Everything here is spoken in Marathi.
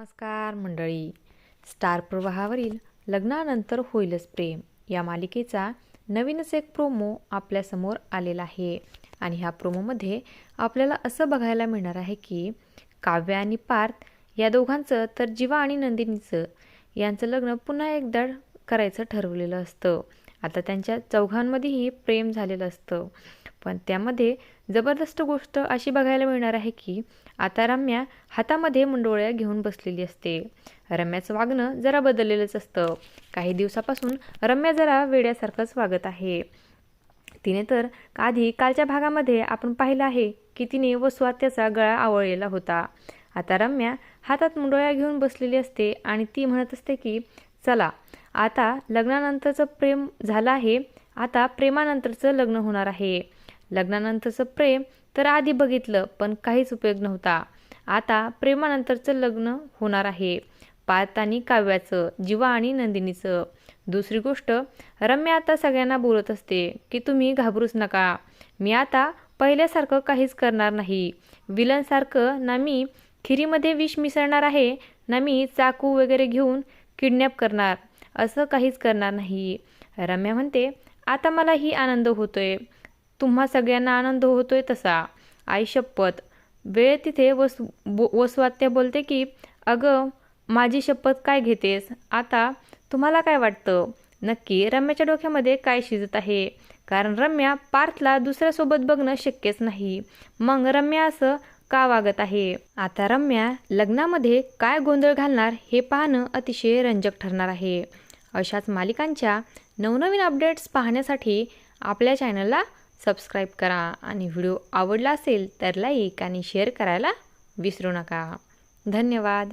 नमस्कार मंडळी. स्टार प्रवाहावरील लग्नानंतर होईलच प्रेम या मालिकेचा नवीनच एक प्रोमो आपल्यासमोर आलेला आहे. आणि ह्या प्रोमोमध्ये आपल्याला असं बघायला मिळणार आहे की काव्या आणि पार्थ या दोघांचं तर जीवा आणि नंदिनीचं यांचं लग्न पुन्हा एकदा करायचं ठरवलेलं असतं. आता त्यांच्या चौघांमध्येही प्रेम झालेलं असतं. पण त्यामध्ये जबरदस्त गोष्ट अशी बघायला मिळणार आहे की आता रम्या हातामध्ये मुंडोळ्या घेऊन बसलेली असते. रम्याचं वागणं जरा बदललेलंच असतं. काही दिवसापासून रम्या जरा वेड्यासारखंच वागत आहे. तिने तर कालच्या भागामध्ये आपण पाहिलं आहे की तिने वसुआत्याचा गळा आवळलेला होता. आता रम्या हातात मुंडोळ्या घेऊन बसलेली असते आणि ती म्हणत असते की चला आता लग्नानंतरचं प्रेम झालं आहे, आता प्रेमानंतरचं लग्न होणार आहे. लग्नानंतरचं प्रेम तर आधी बघितलं पण काहीच उपयोग नव्हता. आता प्रेमानंतरचं लग्न होणार आहे, पार्थ आणि काव्याचं, जीवा आणि नंदिनीचं. दुसरी गोष्ट, रम्या आता सगळ्यांना बोलत असते की तुम्ही घाबरूच नका, मी आता पहिल्यासारखं काहीच करणार नाही. विलनसारखं ना मी खिरीमध्ये विष मिसळणार आहे, ना मी चाकू वगैरे घेऊन किडनॅप करणार, असं काहीच करणार नाही. रम्या म्हणते आता मलाही आनंद होतोय, तुम्हा सगळ्यांना आनंद होतोय तसा. आई शपथ. वेळ तिथे वसुआत्या बोलते की अगं माझी शपथ काय घेतेस, आता तुम्हाला काय वाटतं नक्की रम्याच्या डोक्यामध्ये काय शिजत आहे? कारण रम्या पार्थला दुसऱ्यासोबत बघणं शक्यच नाही. मग रम्या असं का वागत आहे? आता रम्या लग्नामध्ये काय गोंधळ घालणार हे पाहणं अतिशय रंजक ठरणार आहे. अशाच मालिकांच्या नवनवीन अपडेट्स पाहण्यासाठी आपल्या चॅनलला सबस्क्राईब करा आणि व्हिडिओ आवडला असेल तर लाईक आणि शेअर करायला विसरू नका. धन्यवाद.